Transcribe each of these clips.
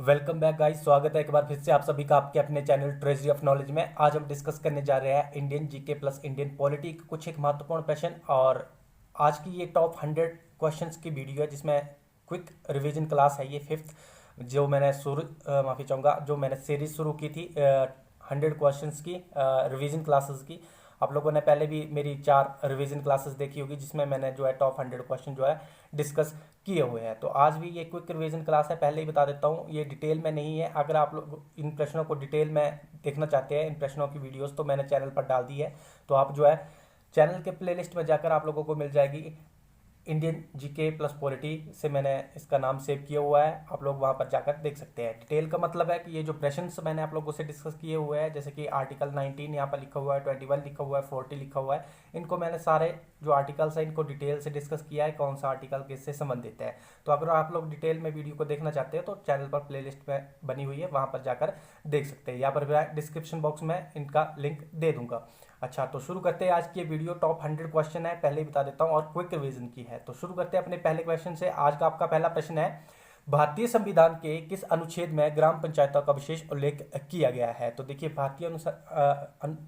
Welcome back guys. स्वागत है एक बार फिर से आप सभी का आपके अपने चैनल ट्रेजरी ऑफ नॉलेज में। आज हम डिस्कस करने जा रहे हैं Indian GK plus Indian polity के कुछ एक महत्वपूर्ण प्रश्न। और आज की ये टॉप 100 क्वेश्चंस की वीडियो है जिसमें क्विक रिवीजन क्लास है। ये फिफ्थ जो मैंने माफ़ी चाहूँगा, जो मैंने सीरीज शुरू की थी 100 क्वेश्चंस की रिवीजन क्लासेस की। आप लोगों ने पहले भी मेरी 4 रिवीजन क्लासेस देखी होगी जिसमें मैंने जो है टॉप 100 क्वेश्चन जो है डिस्कस किए हुए हैं। तो आज भी ये क्विक रिवीजन क्लास है। पहले ही बता देता हूँ, ये डिटेल में नहीं है। अगर आप लोग इन प्रश्नों को डिटेल में देखना चाहते हैं, इन प्रश्नों की वीडियोस, तो मैंने चैनल पर डाल दी है। तो आप जो है चैनल के प्लेलिस्ट में जाकर आप लोगों को मिल जाएगी इंडियन जीके प्लस पॉलिटी से मैंने इसका नाम सेव किया हुआ है। आप लोग वहां पर जाकर देख सकते हैं। डिटेल का मतलब है कि ये जो प्रश्न मैंने आप लोगों से डिस्कस किए हुए हैं, जैसे कि आर्टिकल 19 यहाँ पर लिखा हुआ है, 21 लिखा हुआ है, 40 लिखा हुआ है, इनको मैंने सारे जो आर्टिकल्स है इनको डिटेल से डिस्कस किया है, कौन सा आर्टिकल किससे संबंधित है। तो अगर आप लोग डिटेल में वीडियो को देखना चाहते हैं तो चैनल पर प्लेलिस्ट में बनी हुई है, वहां पर जाकर देख सकते हैं। यहाँ पर मैं डिस्क्रिप्शन बॉक्स में इनका लिंक दे दूंगा। अच्छा, तो शुरू करते हैं। आज की ये वीडियो टॉप 100 क्वेश्चन है, पहले ही बता देता हूँ, और क्विक रिवीजन की है। तो शुरू करते हैं अपने पहले क्वेश्चन से। आज का आपका पहला प्रश्न है, भारतीय संविधान के किस अनुच्छेद में ग्राम पंचायतों का विशेष उल्लेख किया गया है। तो देखिए, भारतीय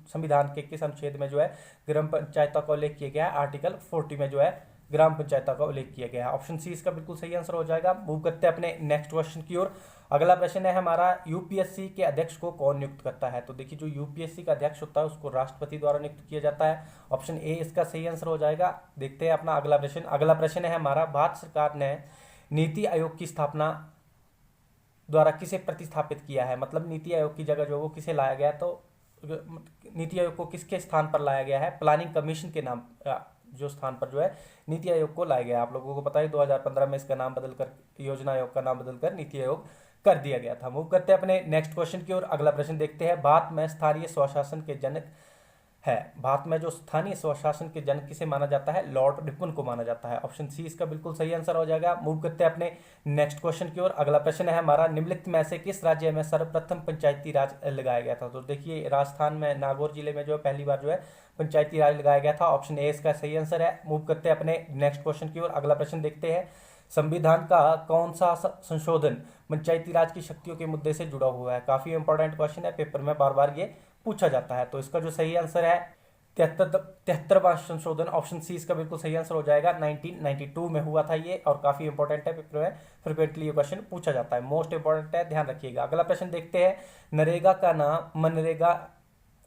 संविधान के किस अनुच्छेद में जो है ग्राम पंचायतों का उल्लेख किया गया है। आर्टिकल 40 में जो है ग्राम पंचायतों का उल्लेख किया गया है। ऑप्शन सी इसका बिल्कुल सही आंसर हो जाएगा। मूव करते हैं अपने नेक्स्ट क्वेश्चन की ओर। अगला प्रश्न है हमारा, यूपीएससी के अध्यक्ष को कौन नियुक्त करता है। तो देखिए, जो यूपीएससी का अध्यक्ष होता है उसको राष्ट्रपति द्वारा नियुक्त किया जाता है। ऑप्शन ए इसका सही आंसर हो जाएगा। देखते हैं अपना अगला प्रश्न। अगला प्रश्न है हमारा, भारत सरकार ने नीति आयोग की स्थापना द्वारा किसे प्रतिस्थापित किया है। मतलब नीति आयोग की जगह जो वो किसे लाया गया। तो नीति आयोग को किसके स्थान पर लाया गया है। प्लानिंग कमीशन के नाम जो स्थान पर जो है नीति आयोग को लाया गया। आप लोगों को पता है 2015 में इसका नाम बदलकर, योजना आयोग का नाम बदलकर नीति आयोग कर दिया गया था। मूव करते हैं अपने नेक्स्ट क्वेश्चन की ओर। अगला प्रश्न देखते हैं, भारत में स्थानीय स्वशासन के जनक है। भारत में जो स्थानीय स्वशासन के जनक किसे माना जाता है। लॉर्ड रिपन को माना जाता है। ऑप्शन सी इसका बिल्कुल सही आंसर हो जाएगा। मूव करते हैं अपने नेक्स्ट क्वेश्चन की ओर। अगला प्रश्न है हमारा, निम्नलिखित में से किस राज्य में सर्वप्रथम पंचायती राज लगाया गया था। तो देखिए, राजस्थान में नागौर जिले में जो है पहली बार जो है पंचायती राज लगाया गया था। ऑप्शन ए इसका सही आंसर है। मूव करते हैं अपने नेक्स्ट क्वेश्चन की ओर। अगला प्रश्न देखते हैं, संविधान का कौन सा संशोधन पंचायती राज की शक्तियों के मुद्दे से जुड़ा हुआ है। काफी इंपॉर्टेंट क्वेश्चन है, पेपर में बार बार ये पूछा जाता है। तो इसका जो सही आंसर है 73वां संशोधन। ऑप्शन सी इसका बिल्कुल सही आंसर हो जाएगा। 1992 में हुआ था ये, और काफी इंपॉर्टेंट है, पेपर में फ्रिक्वेंटली ये क्वेश्चन पूछा जाता है, मोस्ट इंपॉर्टेंट है, ध्यान रखिएगा। अगला प्रश्न देखते हैं, नरेगा का नाम मनरेगा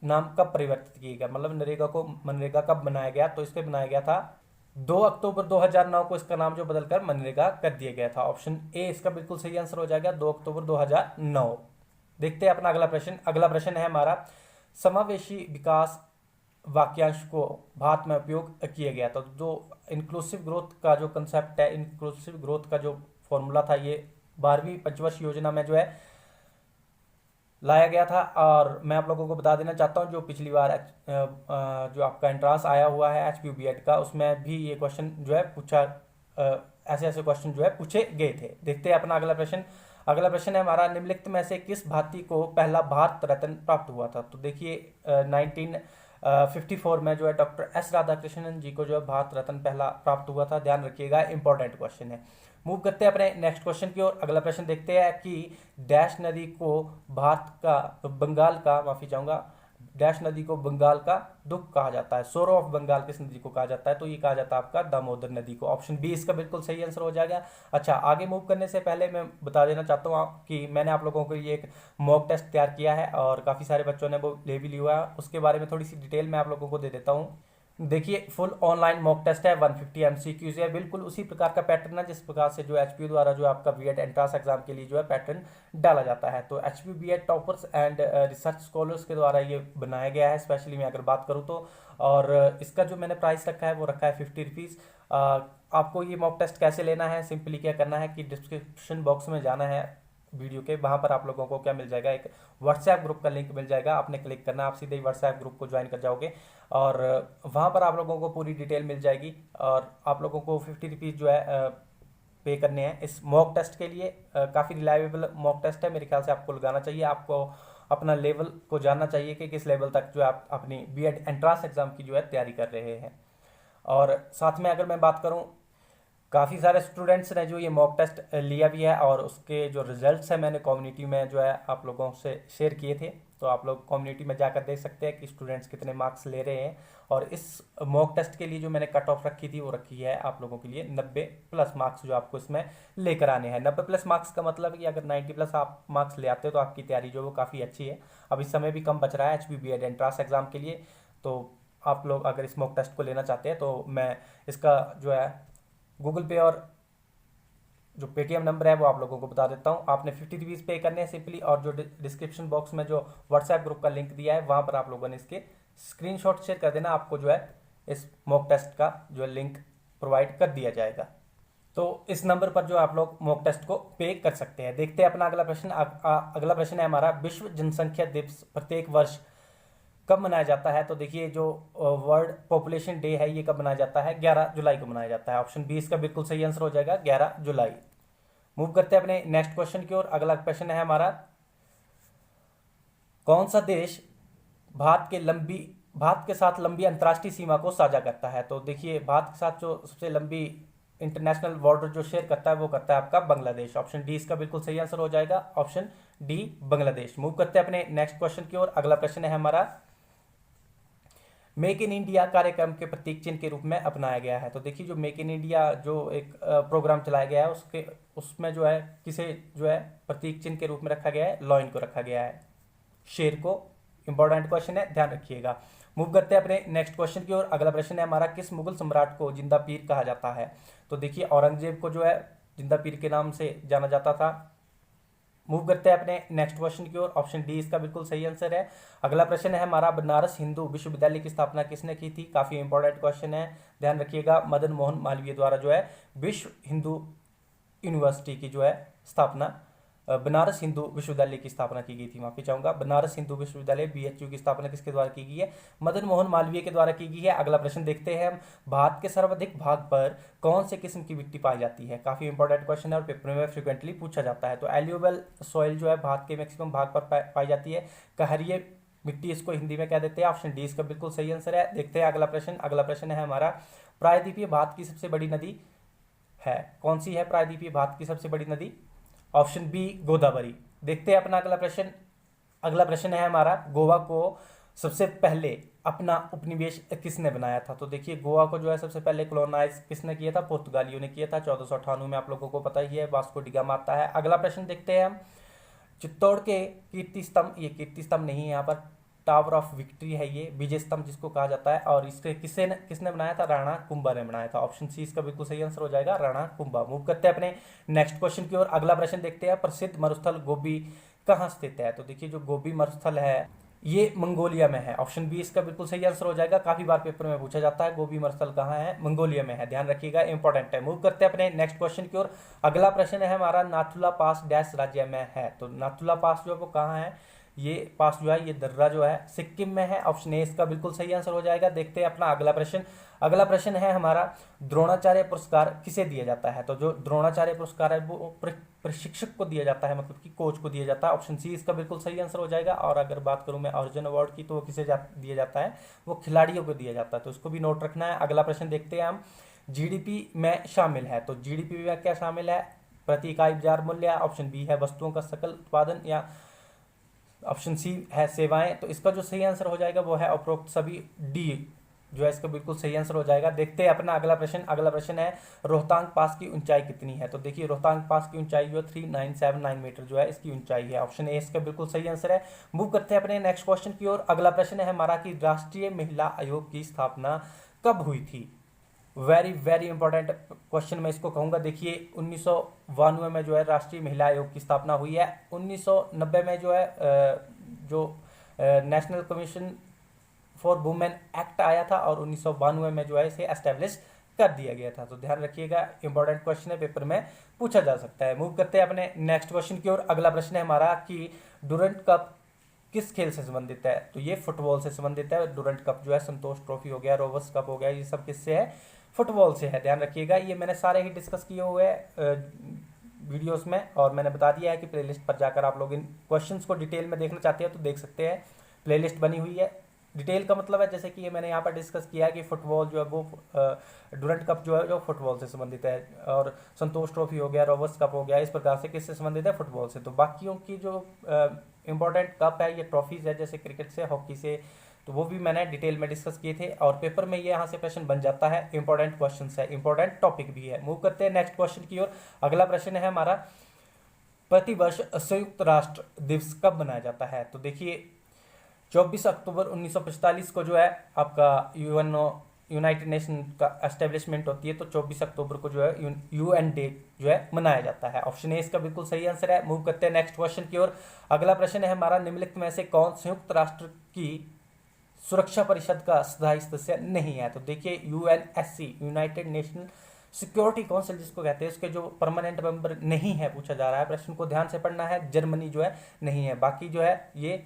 नाम कब परिवर्तित किया गया। मतलब नरेगा को मनरेगा कब बनाया गया। तो इसको बनाया गया था 2 अक्टूबर 2009 को, इसका नाम जो बदलकर मनरेगा कर दिया गया था। ऑप्शन ए इसका बिल्कुल सही आंसर हो जाएगा, 2 अक्टूबर 2009। देखते हैं अपना अगला प्रश्न। अगला प्रश्न है हमारा, समावेशी विकास वाक्यांश को भारत में उपयोग किया गया था। तो जो इंक्लूसिव ग्रोथ का जो कंसेप्ट है, इंक्लूसिव ग्रोथ का जो फॉर्मूला था, ये 12वीं पंचवर्षीय योजना में जो है लाया गया था। और मैं आप लोगों को बता देना चाहता हूं, जो पिछली बार जो आपका एंट्रांस आया हुआ है HPBED का, उसमें भी ये क्वेश्चन जो है पूछा, ऐसे ऐसे क्वेश्चन जो है पूछे गए थे। देखते हैं अपना अगला प्रश्न। अगला प्रश्न है हमारा, निम्नलिखित में से किस भारतीय को पहला भारत रत्न प्राप्त हुआ था। तो देखिए, 1954 में जो है डॉक्टर एस राधाकृष्णन जी को जो है भारत रत्न पहला प्राप्त हुआ था। ध्यान रखिएगा, इंपॉर्टेंट क्वेश्चन है। मूव करते हैं अपने नेक्स्ट क्वेश्चन की ओर। अगला प्रश्न देखते हैं कि डैश नदी को भारत का बंगाल का, माफी चाहूंगा, डैश नदी को बंगाल का दुख कहा जाता है। सोरो ऑफ बंगाल किस नदी को कहा जाता है। तो ये कहा जाता है आपका दामोदर नदी को। ऑप्शन बी इसका बिल्कुल सही आंसर हो जाएगा। अच्छा, आगे मूव करने से पहले मैं बता देना चाहता हूँ कि मैंने आप लोगों को ये एक मॉक टेस्ट तैयार किया है और काफी सारे बच्चों ने वो ले भी लिया है। उसके बारे में थोड़ी सी डिटेल मैं आप लोगों को दे देता हूँ। देखिए, फुल ऑनलाइन मॉक टेस्ट है, 150 MCQs है, बिल्कुल उसी प्रकार का पैटर्न है जिस प्रकार से जो HPU द्वारा जो आपका बीएड एंट्रेंस एग्जाम के लिए जो है पैटर्न डाला जाता है। तो HPU BEd toppers and research scholars के द्वारा ये बनाया गया है, स्पेशली मैं अगर बात करूँ तो। और इसका जो मैंने प्राइस रखा है वो रखा है 50 रुपीज़। आपको ये मॉक टेस्ट कैसे लेना है, सिंपली क्या करना है कि डिस्क्रिप्शन बॉक्स में जाना है वीडियो के, वहां पर आप लोगों को क्या मिल जाएगा, एक व्हाट्सएप ग्रुप का लिंक मिल जाएगा। आपने क्लिक करना, आप सीधे ही व्हाट्सएप ग्रुप को ज्वाइन कर जाओगे और वहां पर आप लोगों को पूरी डिटेल मिल जाएगी। और आप लोगों को 50 रुपीज़ जो है पे करने हैं इस मॉक टेस्ट के लिए। काफ़ी रिलायबल मॉक टेस्ट है, मेरे ख्याल से आपको लगाना चाहिए। आपको अपना लेवल को जानना चाहिए कि किस लेवल तक जो है आप अपनी बीएड एंट्रेंस एग्जाम की जो है तैयारी कर रहे हैं। और साथ में अगर मैं बात करूं काफ़ी सारे स्टूडेंट्स ने जो ये मॉक टेस्ट लिया भी है और उसके जो रिजल्ट्स हैं मैंने कम्युनिटी में जो है आप लोगों से शेयर किए थे, तो आप लोग कम्युनिटी में जाकर देख सकते हैं कि स्टूडेंट्स कितने मार्क्स ले रहे हैं। और इस मॉक टेस्ट के लिए जो मैंने कट ऑफ रखी थी वो रखी है आप लोगों के लिए 90+ मार्क्स जो आपको इसमें लेकर आने हैं। 90+ मार्क्स का मतलब है कि अगर 90+ आप मार्क्स ले आते हो तो आपकी तैयारी जो है वो काफ़ी अच्छी है। अब इस समय भी कम बच रहा है HB BEd एंट्रांस एग्जाम के लिए, तो आप लोग अगर इस मॉक टेस्ट को लेना चाहते हैं तो मैं इसका जो है गूगल पे और जो पेटीएम नंबर है वो आप लोगों को बता देता हूँ। आपने 50 रुपीज़ पे करने हैं सिंपली, और जो डिस्क्रिप्शन बॉक्स में जो व्हाट्सएप ग्रुप का लिंक दिया है वहाँ पर आप लोगों ने इसके स्क्रीनशॉट शेयर कर देना, आपको जो है इस मॉक टेस्ट का जो है लिंक प्रोवाइड कर दिया जाएगा। तो इस नंबर पर जो आप लोग मॉक टेस्ट को पे कर सकते हैं। देखते हैं अपना अगला प्रश्न। अगला प्रश्न है हमारा, विश्व जनसंख्या दिवस प्रत्येक वर्ष कब मनाया जाता है? तो देखिए जो वर्ल्ड पॉपुलेशन डे है ये कब मनाया जाता है? 11 जुलाई को मनाया जाता है। ऑप्शन बी इसका बिल्कुल सही आंसर हो जाएगा, 11 जुलाई। मूव करते हैं अपने नेक्स्ट क्वेश्चन की ओर। अगला क्वेश्चन है हमारा, कौन सा देश भारत के साथ लंबी अंतर्राष्ट्रीय सीमा को साझा करता है? तो देखिए भारत के साथ जो सबसे लंबी इंटरनेशनल बॉर्डर जो शेयर करता है वो करता है आपका बांग्लादेश। ऑप्शन डी इसका बिल्कुल सही आंसर हो जाएगा, ऑप्शन डी बांग्लादेश। मूव करते हैं अपने नेक्स्ट क्वेश्चन की ओर। अगला प्रश्न है हमारा, मेक इन इंडिया कार्यक्रम के प्रतीक चिन्ह के रूप में अपनाया गया है? तो देखिए जो मेक इन इंडिया जो एक प्रोग्राम चलाया गया है उसमें जो है किसे जो है प्रतीक चिन्ह के रूप में रखा गया है? लॉइन को रखा गया है, शेर को। इंपॉर्टेंट क्वेश्चन है, ध्यान रखिएगा। मूव करते हैं अपने नेक्स्ट क्वेश्चन की ओर। अगला प्रश्न है हमारा, किस मुगल सम्राट को जिंदा पीर कहा जाता है? तो देखिए औरंगजेब को जो है जिंदा पीर के नाम से जाना जाता था। मूव करते हैं अपने नेक्स्ट क्वेश्चन की ओर। ऑप्शन डी इसका बिल्कुल सही आंसर है। अगला प्रश्न है हमारा, बनारस हिंदू विश्वविद्यालय की स्थापना किसने की थी? काफी इंपॉर्टेंट क्वेश्चन है, ध्यान रखिएगा। मदन मोहन मालवीय द्वारा जो है विश्व हिंदू यूनिवर्सिटी की जो है स्थापना, बनारस हिंदू विश्वविद्यालय की स्थापना की गई थी, माफी चाहूंगा। बनारस हिंदू विश्वविद्यालय BHU की स्थापना किसके द्वारा की गई है? मदन मोहन मालवीय के द्वारा की गई है। अगला प्रश्न देखते हैं हम, भारत के सर्वाधिक भाग पर कौन से किस्म की मिट्टी पाई जाती है? काफी इंपॉर्टेंट क्वेश्चन है और पेपर में फ्रिक्वेंटली पूछा जाता है। तो एल्यूबल सॉइल जो है भारत के मैक्सिमम भाग पर पाई जाती है, कहरिए मिट्टी इसको हिंदी में कह देते हैं। ऑप्शन डी इसका बिल्कुल सही आंसर है। देखते हैं अगला प्रश्न। अगला प्रश्न है हमारा, प्रायद्वीपीय भारत की सबसे बड़ी नदी है? कौन सी है प्रायद्वीपीय भारत की सबसे बड़ी नदी? Option B Godavari. देखते हैं अपना अगला प्रश्न। अगला प्रश्न है हमारा, गोवा को सबसे पहले अपना उपनिवेश किसने बनाया था? तो देखिए गोवा को जो है सबसे पहले कॉलोनाइज किसने किया था? पुर्तगालियों ने किया था 1498 में, आप लोगों को पता ही है, वास्को डी गामा आता है। अगला प्रश्न देखते हैं हम, चित्तौड़ के कीर्ति स्तंभ, ये कीर्ति स्तंभ नहीं है यहाँ पर, टावर ऑफ विक्ट्री है ये, विजय स्तंभ जिसको कहा जाता है, और इसके किसने बनाया था? राणा कुंभा ने बनाया था। ऑप्शन सी इसका बिल्कुल सही आंसर हो जाएगा, राणा कुंभा। मूव करते हैं अपने नेक्स्ट क्वेश्चन की ओर। अगला प्रश्न देखते हैं, प्रसिद्ध मरुस्थल गोबी कहाँ स्थित है? तो देखिए जो गोबी मरुस्थल है ये मंगोलिया में है। ऑप्शन बी इसका बिल्कुल सही आंसर हो जाएगा। काफी बार पेपर में पूछा जाता है गोबी मरुस्थल कहाँ है, मंगोलिया में है, ध्यान रखिएगा, इंपॉर्टेंट है। मूव करते हैं अपने नेक्स्ट क्वेश्चन की ओर। अगला प्रश्न है हमारा, नाथुला पास डैश राज्य में है? तो नाथुला पास जो है वो कहाँ है? ये पास जो है ये दर्रा जो है सिक्किम में है। ऑप्शन ए इसका बिल्कुल सही आंसर हो जाएगा। देखते हैं अपना अगला प्रश्न। अगला प्रश्न है हमारा, द्रोणाचार्य पुरस्कार किसे दिया जाता है? तो जो द्रोणाचार्य पुरस्कार है वो प्रशिक्षक को दिया जाता है, मतलब कि कोच को दिया जाता है। ऑप्शन सी इसका बिल्कुल सही आंसर हो जाएगा। और अगर बात करूं मैं अर्जुन अवार्ड की, तो वो किसे दिया जाता है? वो खिलाड़ियों को दिया जाता है, तो उसको भी नोट रखना है। अगला प्रश्न देखते हैं हम, जीडीपी में शामिल है? तो जीडीपी में क्या शामिल है? प्रति इकाई बाजार मूल्य। ऑप्शन बी है वस्तुओं का सकल उत्पादन, या ऑप्शन सी है सेवाएं। तो इसका जो सही आंसर हो जाएगा वो है उपरोक्त सभी, डी जो है इसका बिल्कुल सही आंसर हो जाएगा। देखते हैं अपना अगला प्रश्न। अगला प्रश्न है, रोहतांग पास की ऊंचाई कितनी है? तो देखिए रोहतांग पास की ऊंचाई जो है 3979 मीटर जो है इसकी ऊंचाई है। ऑप्शन ए इसका बिल्कुल सही आंसर है। मूव करते हैं अपने नेक्स्ट क्वेश्चन की ओर। अगला प्रश्न है हमारा कि राष्ट्रीय महिला आयोग की स्थापना कब हुई थी? वेरी वेरी इंपॉर्टेंट क्वेश्चन मैं इसको कहूंगा। देखिए 1992 में जो है राष्ट्रीय महिला आयोग की स्थापना हुई है। 1990 में जो है जो national commission for women act आया था, और 1992 में जो है इसे एस्टेब्लिश कर दिया गया था। तो ध्यान रखिएगा, इंपॉर्टेंट क्वेश्चन है, पेपर में पूछा जा सकता है। मूव करते हैं अपने नेक्स्ट क्वेश्चन की ओर। अगला प्रश्न है हमारा कि डुरंट कप किस खेल से संबंधित है? तो ये फुटबॉल से संबंधित है। डुरंट कप जो है, संतोष ट्रॉफी हो गया, रोबर्स कप हो गया, ये सब किससे है? फुटबॉल से है, ध्यान रखिएगा। ये मैंने सारे ही डिस्कस किए हुए वीडियोस में, और मैंने बता दिया है कि प्लेलिस्ट पर जाकर आप लोग इन क्वेश्चंस को डिटेल में देखना चाहते हैं तो देख सकते हैं, प्लेलिस्ट बनी हुई है। डिटेल का मतलब है जैसे कि ये मैंने यहाँ पर डिस्कस किया है कि फुटबॉल जो है वो डुरंट कप जो है जो फुटबॉल से संबंधित है, और संतोष ट्रॉफी हो गया, रोबर्ट्स कप हो गया, इस प्रकार से किससे संबंधित है, फुटबॉल से। तो बाकियों की जो इंपॉर्टेंट कप है, ये ट्रॉफीज है जैसे क्रिकेट से, हॉकी से, तो वो भी मैंने डिटेल में डिस्कस किए थे, और पेपर में ये यहाँ से प्रश्न बन जाता है, इंपॉर्टेंट क्वेश्चन है, इंपॉर्टेंट टॉपिक भी है। मूव करते हैं नेक्स्ट क्वेश्चन की ओर। अगला प्रश्न है हमारा, प्रतिवर्ष संयुक्त राष्ट्र दिवस कब मनाया जाता है? तो देखिए 24 अक्टूबर 1945 को जो है आपका यूनाइटेड नेशन का एस्टेब्लिशमेंट होती है, तो 24 अक्टूबर को जो है यूएन डे जो है मनाया जाता है। ऑप्शन ए इसका बिल्कुल सही आंसर है। मूव करते हैं नेक्स्ट क्वेश्चन की ओर। अगला प्रश्न है हमारा, निम्नलिखित में से कौन संयुक्त राष्ट्र की सुरक्षा परिषद का स्थायी सदस्य नहीं है? तो देखिए UNSC, United nation security council जिसको कहते हैं, उसके जो परमानेंट मेंबर नहीं है, पूछा जा रहा है प्रश्न को ध्यान से पढ़ना है, जर्मनी जो है नहीं है। बाकी जो है ये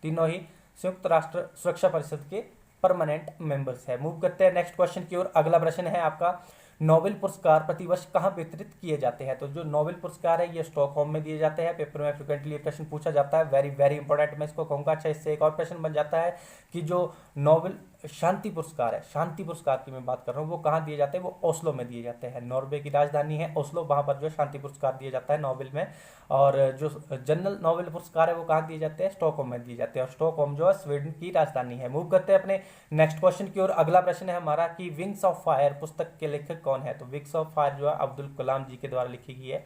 तीनों ही संयुक्त राष्ट्र सुरक्षा परिषद के परमानेंट मेंबर्स है। मूव करते हैं नेक्स्ट क्वेश्चन की ओर। अगला प्रश्न है आपका, नोबेल पुरस्कार प्रतिवर्ष कहाँ वितरित किए जाते हैं? तो जो नोबेल पुरस्कार है ये स्टॉकहोम में दिए जाते हैं। पेपर में फ्रिक्वेंटली प्रश्न पूछा जाता है, वेरी वेरी इंपॉर्टेंट, मैं इसको कहूँगा। अच्छा, इससे एक और प्रश्न बन जाता है कि जो नोबेल शांति पुरस्कार है, शांति पुरस्कार की मैं बात कर रहा हूँ, वो कहाँ दिए जाते हैं? वो ओस्लो में दिए जाते हैं। नॉर्वे की राजधानी है ओस्लो, वहाँ पर जो शांति पुरस्कार दिया जाता है नोबेल में। और जो जनरल नोबेल पुरस्कार है वो कहाँ दिए जाते हैं? स्टॉकहोम में दिए जाते हैं, और स्टॉकहोम जो है स्वीडन की राजधानी है। मूव करते हैं अपने नेक्स्ट क्वेश्चन की ओर। अगला प्रश्न है हमारा कि विंग्स ऑफ फायर पुस्तक के लेखक कौन है? तो विंग्स ऑफ फायर जो है अब्दुल कलाम जी के द्वारा लिखी गई है।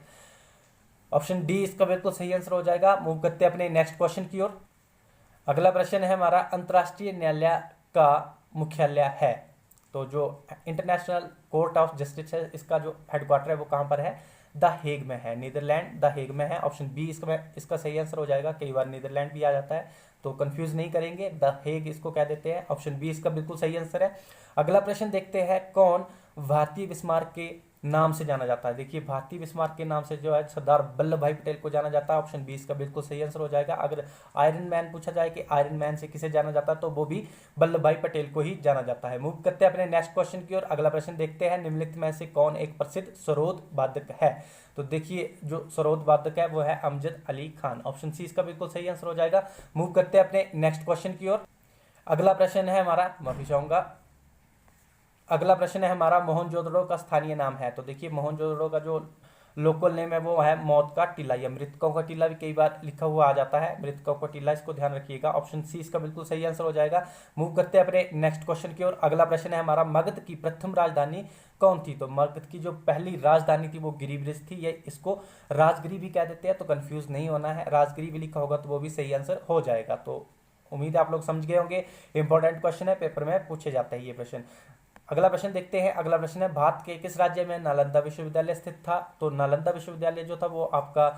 ऑप्शन डी इसका बिल्कुल सही आंसर हो जाएगा। मूव करते हैं अपने नेक्स्ट क्वेश्चन की ओर। अगला प्रश्न है हमारा, अंतर्राष्ट्रीय न्यायालय का मुख्यालय है, तो जो इंटरनेशनल कोर्ट ऑफ जस्टिस है, इसका जो हेडक्वार्टर है वो कहाँ पर है? द हेग में है, नीदरलैंड द हेग में है। ऑप्शन बी इसका सही आंसर हो जाएगा। कई बार नीदरलैंड भी आ जाता है, तो कंफ्यूज नहीं करेंगे, द हेग इसको कह देते हैं। ऑप्शन बी इसका बिल्कुल सही आंसर है। अगला प्रश्न देखते हैं, कौन भारतीय बिस्मार्क के नाम से जाना जाता है? देखिए भारतीय बिस्मार्क के नाम से जो है सरदार वल्लभ भाई पटेल को जाना जाता है। ऑप्शन बी इसका बिल्कुल सही आंसर हो जाएगा। अगर आयरन मैन पूछा जाए कि आयरन मैन से किसे जाना जाता है, तो वो भी वल्लभ भाई पटेल को ही जाना जाता है। मूव करते हैं अपने नेक्स्ट क्वेश्चन की ओर। अगला प्रश्न देखते हैं, निम्नलिखित में से कौन एक प्रसिद्ध सरोद वादक है? तो देखिए जो सरोद वादक है वो है अमजद अली खान। ऑप्शन सी इसका बिल्कुल सही आंसर हो जाएगा। मूव करते हैं अपने नेक्स्ट क्वेश्चन की ओर। अगला प्रश्न है हमारा, माफी चाहूंगा, अगला प्रश्न है हमारा, मोहनजोदड़ो का स्थानीय नाम है? तो देखिए मोहनजोदड़ो का जो लोकल नेम है वो है मौत का टीला, या मृतकों का टीला भी कई बार लिखा हुआ आ जाता है, मृतकों का टीला, इसको ध्यान रखिएगा। ऑप्शन सी इसका बिल्कुल सही आंसर हो जाएगा। मूव करते हैं अपने नेक्स्ट क्वेश्चन की ओर। अगला प्रश्न है हमारा, मगध की प्रथम राजधानी कौन थी? तो मगध की जो पहली राजधानी थी वो गिरिब्रिज थी, ये इसको राजगिरी भी कह देते हैं, तो कंफ्यूज नहीं होना है, राजगिरी भी लिखा होगा तो वो भी सही आंसर हो जाएगा। तो उम्मीद है आप लोग समझ गए होंगे, इंपॉर्टेंट क्वेश्चन है, पेपर में पूछे जाते हैं ये प्रश्न। अगला प्रश्न देखते हैं। अगला प्रश्न है, भारत के किस राज्य में नालंदा विश्वविद्यालय स्थित था? तो नालंदा विश्वविद्यालय जो था वो आपका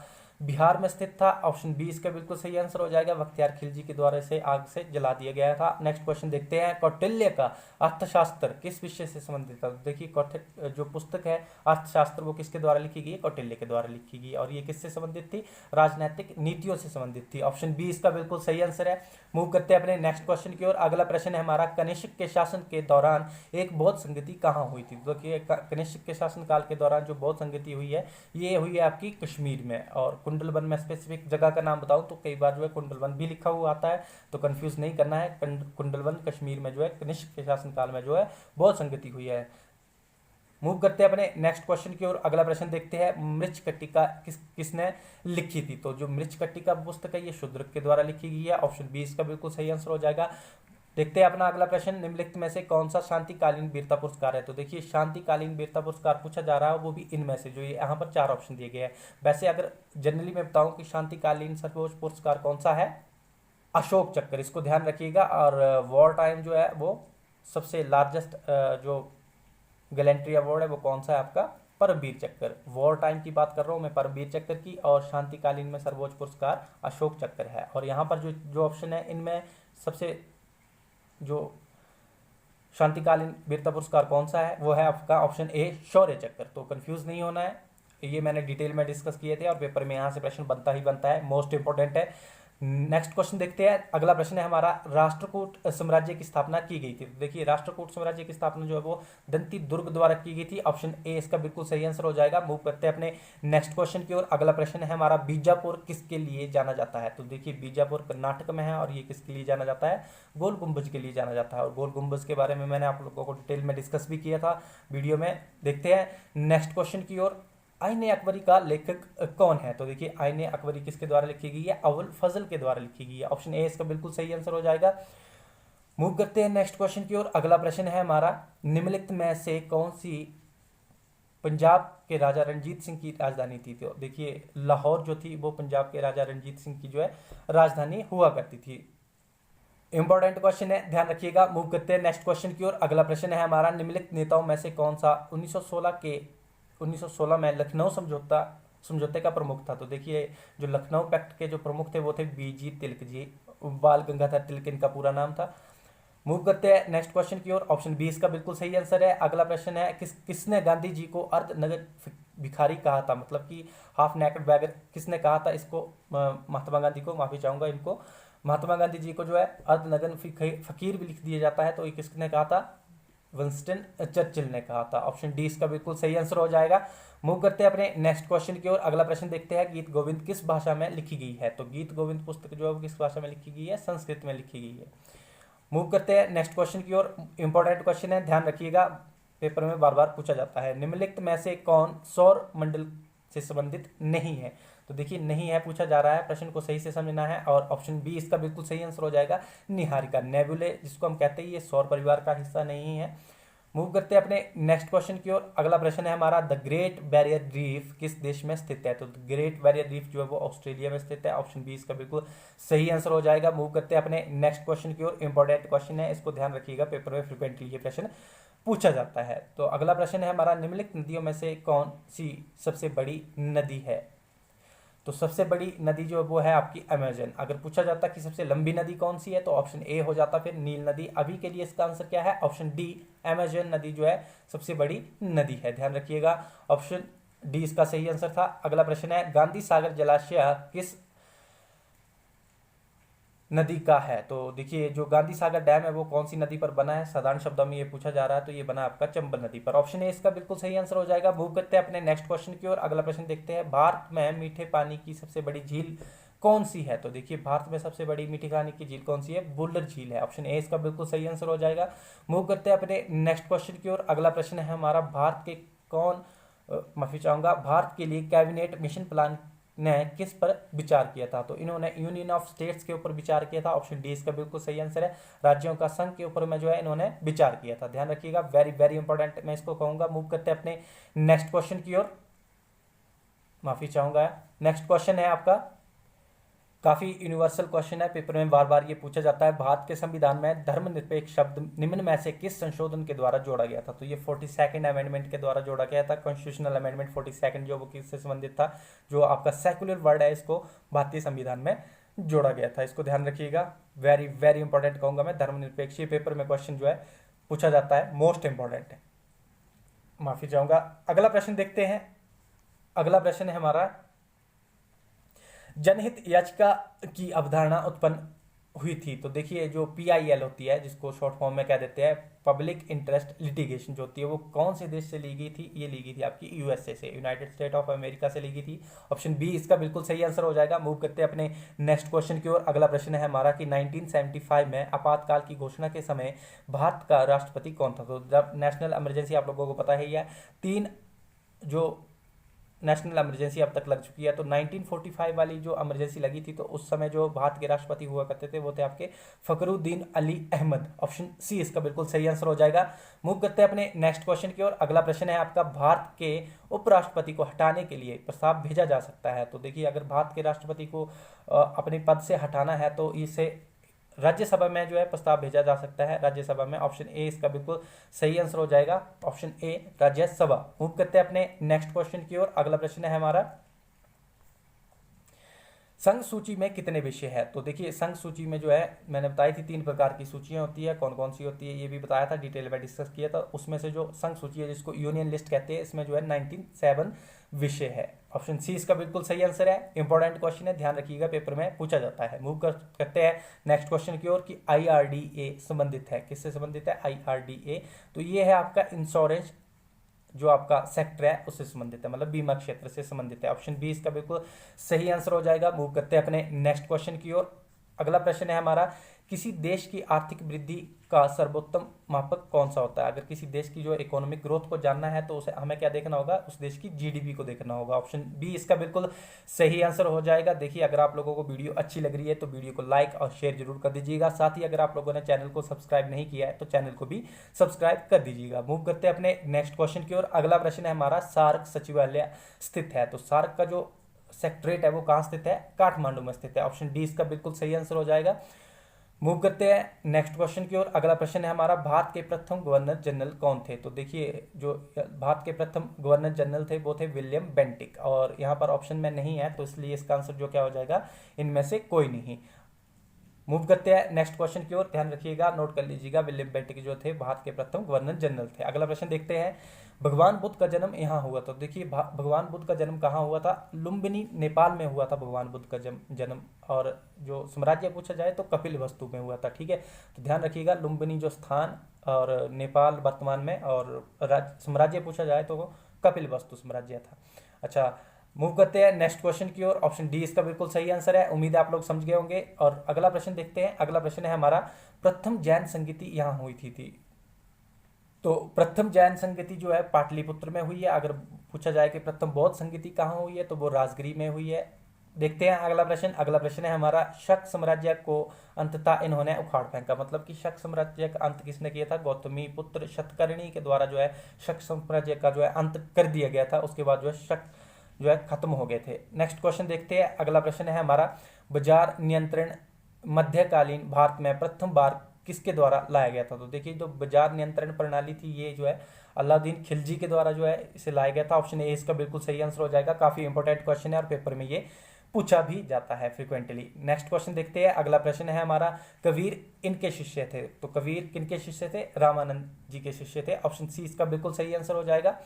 बिहार में स्थित था। ऑप्शन बी इसका बिल्कुल सही आंसर हो जाएगा। बख्तियार खिलजी के द्वारा इसे आग से जला दिया गया था। नेक्स्ट क्वेश्चन देखते हैं, कौटिल्य का अर्थशास्त्र किस विषय से संबंधित था? देखिए जो पुस्तक है अर्थशास्त्र वो किसके द्वारा लिखी गई? कौटिल्य के द्वारा लिखी गई, और ये किससे संबंधित थी? राजनीतिक नीतियों से संबंधित थी। ऑप्शन बी इसका बिल्कुल सही आंसर है। मूव करते हैं अपने नेक्स्ट क्वेश्चन की ओर। अगला प्रश्न है हमारा, कनिष्क के शासन के दौरान एक बौद्ध संगति कहाँ हुई थी? देखिए कनिष्क के शासन काल के दौरान जो बौद्ध संगति हुई है ये हुई है आपकी कश्मीर में, और कुंडलवन में स्पेसिफिक जगह का नाम बताऊं तो कई बार जो है कुंडलवन भी लिखा हुआ आता है, तो कंफ्यूज नहीं करना है। कुंडलवन कश्मीर में जो है कनिष्क के शासन काल में जो है बौद्ध संगति हुई है। मूव करते हैं अपने नेक्स्ट क्वेश्चन की ओर। अगला प्रश्न देखते हैं, मृच्छकटिका किसने लिखी थी? तो जो मृच्छकटिका पुस्तक है ये शूद्रक के द्वारा लिखी गई है। ऑप्शन बी इसका बिल्कुल सही आंसर हो जाएगा। देखते हैं अपना अगला प्रश्न, निम्नलिखित में से कौन सा शांतिकालीन वीरता पुरस्कार है? तो देखिए शांतिकालीन वीरता पुरस्कार पूछा जा रहा है वो भी इनमें से, जो ये यहाँ पर 4 ऑप्शन दिए गए हैं। वैसे अगर जनरली मैं बताऊं कि शांतिकालीन सर्वोच्च पुरस्कार कौन सा है, अशोक चक्र, इसको ध्यान रखिएगा। और वॉर टाइम जो है वो सबसे लार्जेस्ट जो गैलेंट्री अवार्ड है वो कौन सा है आपका? परमवीर चक्र। वॉर टाइम की बात कर रहा हूँ मैं परमवीर चक्र की, और शांतिकालीन में सर्वोच्च पुरस्कार अशोक चक्र है। और यहाँ पर जो ऑप्शन है इनमें सबसे जो शांतिकालीन वीरता पुरस्कार कौन सा है वो है आपका ऑप्शन ए शौर्य चक्र। तो कंफ्यूज नहीं होना है, ये मैंने डिटेल में डिस्कस किए थे और पेपर में यहाँ से प्रश्न बनता ही बनता है, मोस्ट इंपॉर्टेंट है। नेक्स्ट क्वेश्चन देखते हैं। अगला प्रश्न है हमारा, राष्ट्रकूट साम्राज्य की स्थापना की गई थी। तो देखिए राष्ट्रकूट साम्राज्य की स्थापना जो है वो दंती दुर्ग द्वारा की गई थी। ऑप्शन ए इसका बिल्कुल सही आंसर हो जाएगा। मूव करते हैं अपने नेक्स्ट क्वेश्चन की ओर। अगला प्रश्न है हमारा, बीजापुर किसके लिए जाना जाता है। तो देखिए बीजापुर कर्नाटक में है और ये किसके लिए जाना जाता है, गोल गुंबज के लिए जाना जाता है। और गोल गुंबज के बारे में मैंने आप लोगों को डिटेल में डिस्कस भी किया था वीडियो में। देखते हैं नेक्स्ट क्वेश्चन की ओर। आईने अकबरी का लेखक कौन है। तो देखिए आईने अकबरी किसके द्वारा लिखी गई है, अबुल फजल के द्वारा लिखी गई है। ऑप्शन ए इसका बिल्कुल सही आंसर हो जाएगा। मूव करते हैं नेक्स्ट क्वेश्चन की ओर। अगला प्रश्न है हमारा, निम्नलिखित में से कौन सी पंजाब के राजा रंजीत सिंह की राजधानी थी। तो देखिए लाहौर जो थी वो पंजाब के राजा रंजीत सिंह की जो है राजधानी हुआ करती थी। इंपॉर्टेंट क्वेश्चन है, ध्यान रखिएगा। मूव करते हैं नेक्स्ट क्वेश्चन की ओर। अगला प्रश्न है हमारा, निम्नलिखित नेताओं में से कौन सा 1916 में लखनऊ समझौते का प्रमुख था। तो देखिए जो लखनऊ पैक्ट के जो प्रमुख थे वो थे बीजी तिलक जी, बाल गंगाधर तिलक इनका पूरा नाम था। मूव करते हैं नेक्स्ट क्वेश्चन की ओर। ऑप्शन बी इसका बिल्कुल सही आंसर है। अगला प्रश्न है, किसने गांधी जी को अर्धनग्न भिखारी कहा था, मतलब कि हाफ नेकेड बैगर किसने कहा था इसको, महात्मा गांधी को, माफी चाहूंगा इनको, महात्मा गांधी जी को जो है अर्धनग्न फकीर भी लिख दिया जाता है। तो ये किसने कहा था, विंस्टन चर्चिल ने कहा था। ऑप्शन डी इसका बिल्कुल सही आंसर हो जाएगा। मूव करते हैं अपने नेक्स्ट क्वेश्चन की ओर। अगला प्रश्न देखते हैं, गीत गोविंद किस भाषा में लिखी गई है। तो गीत गोविंद पुस्तक जो है वो किस भाषा में लिखी गई है, संस्कृत में लिखी गई है। मूव करते हैं नेक्स्ट क्वेश्चन की ओर। इंपॉर्टेंट क्वेश्चन है, ध्यान रखिएगा, पेपर में बार बार पूछा जाता है। निम्नलिखित में से कौन सौर मंडल से संबंधित नहीं है। तो देखिए नहीं है पूछा जा रहा है, प्रश्न को सही से समझना है। और ऑप्शन बी इसका बिल्कुल सही आंसर हो जाएगा। निहारिका नेबुले जिसको हम कहते हैं ये सौर परिवार का हिस्सा नहीं है। मूव करते हैं अपने नेक्स्ट क्वेश्चन की ओर। अगला प्रश्न है हमारा, द ग्रेट बैरियर रीफ किस देश में स्थित है। तो ग्रेट बैरियर रीफ जो है वो ऑस्ट्रेलिया में स्थित है। ऑप्शन बी इसका बिल्कुल सही आंसर हो जाएगा। मूव करते हैं अपने नेक्स्ट क्वेश्चन की ओर। इंपॉर्टेंट क्वेश्चन है, इसको ध्यान रखिएगा, पेपर में फ्रिक्वेंटली ये प्रश्न पूछा जाता है। तो अगला प्रश्न है हमारा, निम्नलिखित नदियों में से कौन सी सबसे बड़ी नदी है। तो सबसे बड़ी नदी जो वो है आपकी अमेजन। अगर पूछा जाता कि सबसे लंबी नदी कौन सी है तो ऑप्शन ए हो जाता फिर नील नदी। अभी के लिए इसका आंसर क्या है, ऑप्शन डी अमेजन नदी जो है सबसे बड़ी नदी है, ध्यान रखिएगा। ऑप्शन डी इसका सही आंसर था। अगला प्रश्न है, गांधी सागर जलाशय किस नदी का है। तो देखिए जो गांधी सागर डैम है वो कौन सी नदी पर बना है, साधारण शब्दों में ये पूछा जा रहा है, तो ये बना आपका चंबल नदी पर। ऑप्शन ए इसका बिल्कुल सही आंसर हो जाएगा। मूव करते हैं अपने नेक्स्ट क्वेश्चन की ओर। अगला प्रश्न देखते हैं, भारत में मीठे पानी की सबसे बड़ी झील कौन सी है। तो देखिए भारत में सबसे बड़ी मीठी पानी की झील कौन सी है, बुल्लर झील है। ऑप्शन ए इसका बिल्कुल सही आंसर हो जाएगा। मूव करते हैं अपने नेक्स्ट क्वेश्चन की ओर। अगला प्रश्न है हमारा, भारत के कौन माफी चाहूंगा, भारत के लिए कैबिनेट मिशन प्लान ने किस पर विचार किया था। तो इन्होंने यूनियन ऑफ स्टेट्स के ऊपर विचार किया था। ऑप्शन डी इसका बिल्कुल सही आंसर है। राज्यों का संघ के ऊपर में जो है इन्होंने विचार किया था, ध्यान रखिएगा, वेरी वेरी इंपॉर्टेंट मैं इसको कहूंगा। मूव करते हैं अपने नेक्स्ट क्वेश्चन की ओर, माफी चाहूंगा। नेक्स्ट क्वेश्चन है आपका, काफी यूनिवर्सल क्वेश्चन है, पेपर में बार बार ये पूछा जाता है। भारत के संविधान में धर्मनिरपेक्ष शब्द निम्न में से किस संशोधन के द्वारा जोड़ा गया था। तो ये 42nd अमेंडमेंट के द्वारा जोड़ा गया था। कॉन्स्टिट्यूशनल अमेंडमेंट 42 जो वो किससे संबंधित था, जो आपका सेकुलर वर्ड है इसको भारतीय संविधान में जोड़ा गया था, इसको ध्यान रखिएगा। वेरी वेरी इंपॉर्टेंट कहूंगा मैं, धर्मनिरपेक्ष पेपर में क्वेश्चन जो है पूछा जाता है, मोस्ट इंपॉर्टेंट है, माफी चाहूंगा। अगला प्रश्न देखते हैं। अगला प्रश्न है हमारा, जनहित याचिका की अवधारणा उत्पन्न हुई थी। तो देखिए जो PIL होती है, जिसको शॉर्ट फॉर्म में कह देते हैं पब्लिक इंटरेस्ट लिटिगेशन जो होती है, वो कौन से देश से ली गई थी, ये ली गई थी आपकी USA से, यूनाइटेड स्टेट ऑफ अमेरिका से ली गई थी। ऑप्शन बी इसका बिल्कुल सही आंसर हो जाएगा। मूव करते हैं अपने नेक्स्ट क्वेश्चन की ओर। अगला प्रश्न है हमारा कि 1975 में आपातकाल की घोषणा के समय भारत का राष्ट्रपति कौन था। तो जब नेशनल इमरजेंसी आप लोगों को पता है, यह 3 जो नेशनल इमरजेंसी अब तक लग चुकी है, तो 1945 वाली जो इमरजेंसी लगी थी तो उस समय जो भारत के राष्ट्रपति हुआ करते थे वो थे आपके फखरुद्दीन अली अहमद। ऑप्शन सी इसका बिल्कुल सही आंसर हो जाएगा। मूव करते हैं अपने नेक्स्ट क्वेश्चन की ओर। अगला प्रश्न है आपका, भारत के उपराष्ट्रपति को हटाने के लिए प्रस्ताव भेजा जा सकता है। तो देखिए अगर भारत के राष्ट्रपति को अपने पद से हटाना है तो इसे राज्यसभा में जो है प्रस्ताव भेजा जा सकता है, राज्यसभा में। ऑप्शन ए इसका बिल्कुल सही आंसर हो जाएगा, ऑप्शन ए राज्यसभा। मूव करते हैं अपने नेक्स्ट क्वेश्चन की ओर। अगला प्रश्न है हमारा, संघ सूची में कितने विषय है। तो देखिए संघ सूची में जो है मैंने बताई थी 3 प्रकार की सूचियां होती है, कौन कौन सी होती है ये भी बताया था, डिटेल में डिस्कस किया था। उसमें से जो संघ सूची है जिसको यूनियन लिस्ट कहते हैं, इसमें जो है 97 विषय है। ऑप्शन सी इसका बिल्कुल सही आंसर है। इंपॉर्टेंट क्वेश्चन है, ध्यान रखिएगा, पेपर में पूछा जाता है। करते हैं नेक्स्ट क्वेश्चन की ओर कि IRDA संबंधित है, किससे संबंधित है IRDA? तो ये है आपका इंश्योरेंस जो आपका सेक्टर है उससे संबंधित है, मतलब बीमा क्षेत्र से संबंधित है। ऑप्शन बी इसका बिल्कुल सही आंसर हो जाएगा। मूव करते हैं अपने नेक्स्ट क्वेश्चन की ओर। अगला प्रश्न है हमारा, किसी देश की आर्थिक वृद्धि का सर्वोत्तम मापक कौन सा होता है? अगर किसी देश की जो इकोनॉमिक ग्रोथ को जानना है तो उसे हमें क्या देखना होगा? उस देश की GDP को देखना होगा। ऑप्शन बी इसका बिल्कुल सही आंसर हो जाएगा। देखिए, अगर आप लोगों को वीडियो अच्छी लग रही है तो वीडियो को लाइक और शेयर जरूर कर दीजिएगा। साथ ही अगर आप लोगों ने चैनल को सब्सक्राइब नहीं किया है तो चैनल को भी सब्सक्राइब कर दीजिएगा। मूव करते हैं अपने नेक्स्ट क्वेश्चन की ओर। अगला प्रश्न है हमारा, सार्क सचिवालय स्थित है, तो सार्क का जो सेक्रेटरीट है वो कहाँ स्थित है? काठमांडू में स्थित है। ऑप्शन डी इसका बिल्कुल सही आंसर हो जाएगा। मूव करते हैं नेक्स्ट क्वेश्चन की ओर। अगला प्रश्न है हमारा, भारत के प्रथम गवर्नर जनरल कौन थे? तो देखिए, जो भारत के प्रथम गवर्नर जनरल थे वो थे विलियम बेंटिक, और यहाँ पर ऑप्शन में नहीं है तो इसलिए इसका आंसर जो क्या हो जाएगा, इनमें से कोई नहीं। मूव करते हैं नेक्स्ट क्वेश्चन की ओर, ध्यान रखिएगा, नोट कर लीजिएगा, विलियम बेंटिक जो थे भारत के प्रथम गवर्नर जनरल थे। अगला प्रश्न देखते हैं, भगवान बुद्ध का जन्म यहाँ हुआ था। तो देखिए, भगवान बुद्ध का जन्म कहाँ हुआ था? लुम्बिनी नेपाल में हुआ था भगवान बुद्ध का जन्म। और जो साम्राज्य पूछा जाए तो कपिल वस्तु में हुआ था। ठीक है, तो ध्यान रखिएगा, लुम्बिनी जो स्थान और नेपाल वर्तमान में, और साम्राज्य पूछा जाए तो कपिल वस्तु साम्राज्य था। अच्छा, मूव करते हैं नेक्स्ट क्वेश्चन की ओर। ऑप्शन डी इसका बिल्कुल सही आंसर है। उम्मीद है आप लोग समझ गए होंगे। और अगला प्रश्न देखते हैं। अगला प्रश्न है हमारा, प्रथम जैन संगीति यहाँ हुई थी। तो प्रथम जैन संगीति जो है पाटलिपुत्र में हुई है। अगर पूछा जाए कि प्रथम बौद्ध संगीति कहाँ हुई है तो वो राजगिरी में हुई है। देखते हैं अगला प्रश्न। अगला प्रश्न है हमारा, शक साम्राज्य को अंततः इन्होंने उखाड़ फेंका। मतलब कि शक साम्राज्य का अंत किसने किया था? गौतमी पुत्र शतकर्णी के द्वारा जो है शक साम्राज्य का जो है अंत कर दिया गया था। उसके बाद जो है शक जो है खत्म हो गए थे। नेक्स्ट क्वेश्चन देखते हैं। अगला प्रश्न है हमारा, बाजार नियंत्रण मध्यकालीन भारत में प्रथम बार किसके द्वारा लाया गया था? तो देखिए, जो बाजार नियंत्रण प्रणाली थी ये जो है अलाउद्दीन खिलजी के द्वारा जो है इसे लाया गया था। ऑप्शन ए इसका बिल्कुल सही आंसर हो जाएगा। काफी इंपॉर्टेंट क्वेश्चन है और पेपर में ये पूछा भी जाता है फ्रिक्वेंटली। नेक्स्ट क्वेश्चन देखते हैं। अगला प्रश्न है हमारा, कबीर इनके शिष्य थे। तो कबीर किनके शिष्य थे? रामानंद जी के शिष्य थे। ऑप्शन सी इसका बिल्कुल सही आंसर हो जाएगा।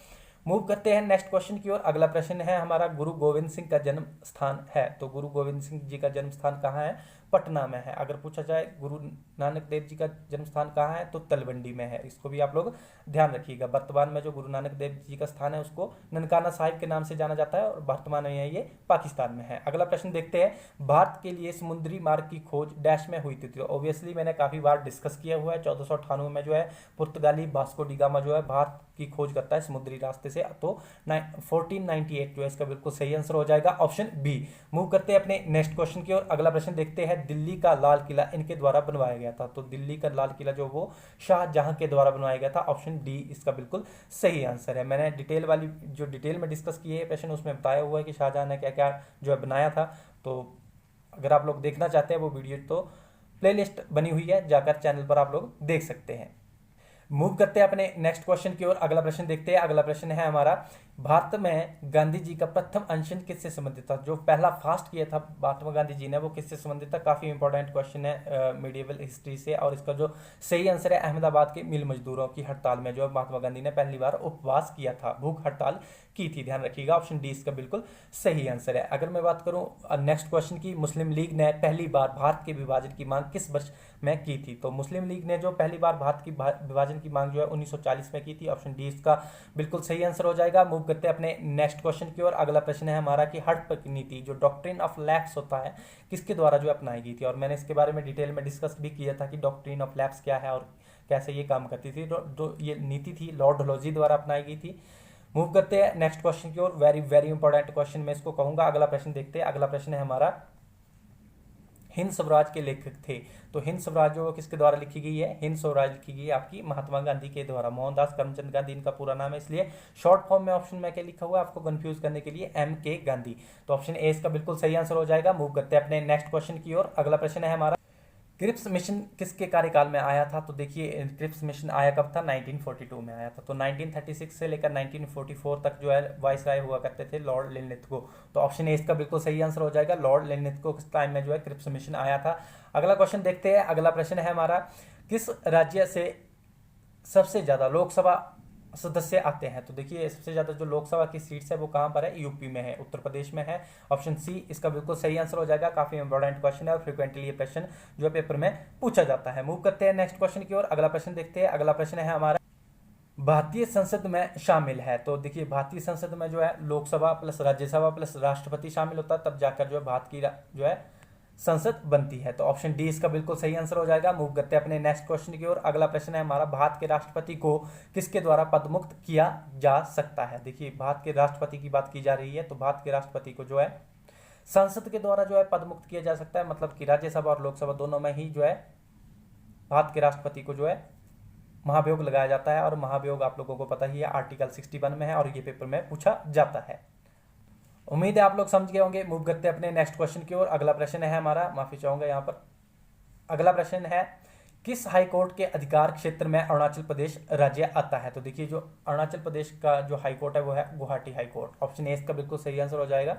मूव करते हैं नेक्स्ट क्वेश्चन की ओर। अगला प्रश्न है हमारा, गुरु गोविंद सिंह का जन्म स्थान है। तो गुरु गोविंद सिंह जी का जन्म स्थान कहाँ है? पटना में है। अगर पूछा जाए गुरु नानक देव जी का जन्म स्थान कहाँ है तो तलवंडी में है। इसको भी आप लोग ध्यान रखिएगा। वर्तमान में जो गुरु नानक देव जी का स्थान है उसको ननकाना साहिब के नाम से जाना जाता है और वर्तमान में ये पाकिस्तान में है। अगला प्रश्न देखते हैं, भारत के लिए समुद्री मार्ग की खोज डैश में हुई थी। तो ऑब्वियसली मैंने काफी बार डिस्कस किया हुआ है। 1498 में जो है पुर्तगाली वास्को डी गामा जो है भारत की खोज करता है समुद्री रास्ते से। तो 1498 जो है इसका बिल्कुल सही आंसर हो जाएगा, ऑप्शन बी। मूव करते हैं अपने नेक्स्ट क्वेश्चन की ओर। अगला प्रश्न देखते हैं, दिल्ली का लाल किला इनके द्वारा बनवाया गया था। तो दिल्ली का लाल किला जो वो शाहजहां के द्वारा बनवाया गया था। ऑप्शन डी इसका बिल्कुल सही आंसर है। मैंने डिटेल में डिस्कस किए प्रश्न उसमें बताया हुआ है कि शाहजहां ने क्या क्या जो है बनाया था। तो अगर आप लोग देखना चाहते हैं वो वीडियो तो प्लेलिस्ट बनी हुई है, जाकर चैनल पर आप लोग देख सकते हैं। मूव करते हैं अपने नेक्स्ट क्वेश्चन की ओर। अगला प्रश्न देखते हैं। अगला प्रश्न है हमारा, भारत में गांधी जी का प्रथम अनशन किससे संबंधित था? जो पहला फास्ट किया था महात्मा गांधी जी ने वो किससे संबंधित था? काफी इंपॉर्टेंट क्वेश्चन है मीडिएवल हिस्ट्री से। और इसका जो सही आंसर है, अहमदाबाद के मिल मजदूरों की हड़ताल में जो महात्मा गांधी ने पहली बार उपवास किया था, भूख हड़ताल की थी। ध्यान रखिएगा, ऑप्शन डी इसका बिल्कुल सही आंसर है। अगर मैं बात करूं नेक्स्ट क्वेश्चन की, मुस्लिम लीग ने पहली बार भारत के विभाजन की मांग किस वर्ष में की थी? तो मुस्लिम लीग ने जो पहली बार भारत की विभाजन की मांग जो है 1940 में की थी। ऑप्शन डी इसका बिल्कुल सही आंसर हो जाएगा। मूव करते हैं अपने नेक्स्ट क्वेश्चन की ओर। अगला प्रश्न है हमारा कि हड़प नीति जो डॉक्ट्रिन ऑफ लैप्स होता है किसके द्वारा जो अपनाई गई थी? और मैंने इसके बारे में डिटेल में डिस्कस भी किया था कि डॉक्ट्रिन ऑफ लैप्स क्या है और कैसे ये काम करती थी। जो ये नीति थी लॉर्ड डलहौजी द्वारा अपनाई गई थी। मूव करते हैं नेक्स्ट क्वेश्चन की ओर। वेरी वेरी इंपॉर्टेंट क्वेश्चन मैं इसको कहूंगा। अगला प्रश्न देखते हैं। अगला प्रश्न है हमारा, हिंद स्वराज के लेखक थे। तो हिंद स्वराज जो किसके द्वारा लिखी गई है? हिंद स्वराज लिखी गई है आपकी महात्मा गांधी के द्वारा। मोहनदास करमचंद गांधी इनका पूरा नाम है, इसलिए शॉर्ट फॉर्म में ऑप्शन में क्या लिखा हुआ है आपको कंफ्यूज करने के लिए, MK गांधी। तो ऑप्शन ए इसका बिल्कुल सही आंसर हो जाएगा। मूव करते हैं अपने नेक्स्ट क्वेश्चन की ओर। अगला प्रश्न है हमारा, क्रिप्स मिशन किसके कार्यकाल में आया था? तो देखिए, क्रिप्स मिशन आया कब था? 1942 में आया था। तो 1936 से लेकर 1944 तक जो है वाइसराय हुआ करते थे लॉर्ड लिनलिथगो। तो ऑप्शन ए इसका बिल्कुल सही आंसर हो जाएगा। लॉर्ड लिनलिथगो किस टाइम में जो है क्रिप्स मिशन आया था। अगला क्वेश्चन देखते हैं। अगला प्रश्न है हमारा, किस राज्य से सबसे ज्यादा लोकसभा सदस्य आते हैं। तो देखिए सबसे ज़्यादा जो लोकसभा की सीट्स है वो कहाँ पर है, यूपी में है, उत्तर प्रदेश में है। ऑप्शन सी इसका बिल्कुल सही आंसर हो जाएगा। काफ़ी इंपॉर्टेंट क्वेश्चन है और फ्रिक्वेंटली ये क्वेश्चन जो है पेपर में पूछा जाता है। मूव करते हैं नेक्स्ट क्वेश्चन की ओर। अगला प्रश्न देखते हैं। अगला प्रश्न है हमारा, भारतीय संसद में शामिल है। तो देखिए भारतीय संसद में जो है लोकसभा प्लस राज्यसभा प्लस राष्ट्रपति शामिल होता है, तब जाकर जो है भारत की जो है संसद बनती है। तो ऑप्शन डी इसका बिल्कुल सही आंसर हो जाएगा। मूव करते हैं अपने नेक्स्ट क्वेश्चन की ओर। अगला प्रश्न है हमारा, भारत के राष्ट्रपति को किसके द्वारा पदमुक्त किया जा सकता है। देखिए भारत के राष्ट्रपति की बात की जा रही है, तो भारत के राष्ट्रपति को जो है संसद के द्वारा जो है पदमुक्त किया जा सकता है, मतलब कि राज्यसभा और लोकसभा दोनों में ही जो है भारत के राष्ट्रपति को जो है महाभियोग लगाया जाता है। और महाभियोग आप लोगों को पता ही है आर्टिकल 61 में है और ये पेपर में पूछा जाता है। उम्मीद है आप लोग समझ गए होंगे। मूव करते हैं अपने नेक्स्ट क्वेश्चन की ओर। अगला प्रश्न है हमारा, माफी चाहूंगा यहाँ पर, अगला प्रश्न है, किस हाई कोर्ट के अधिकार क्षेत्र में अरुणाचल प्रदेश राज्य आता है। तो देखिए जो अरुणाचल प्रदेश का जो हाई कोर्ट है वो है Guwahati high court. Option A इसका बिल्कुल सही आंसर हो जाएगा।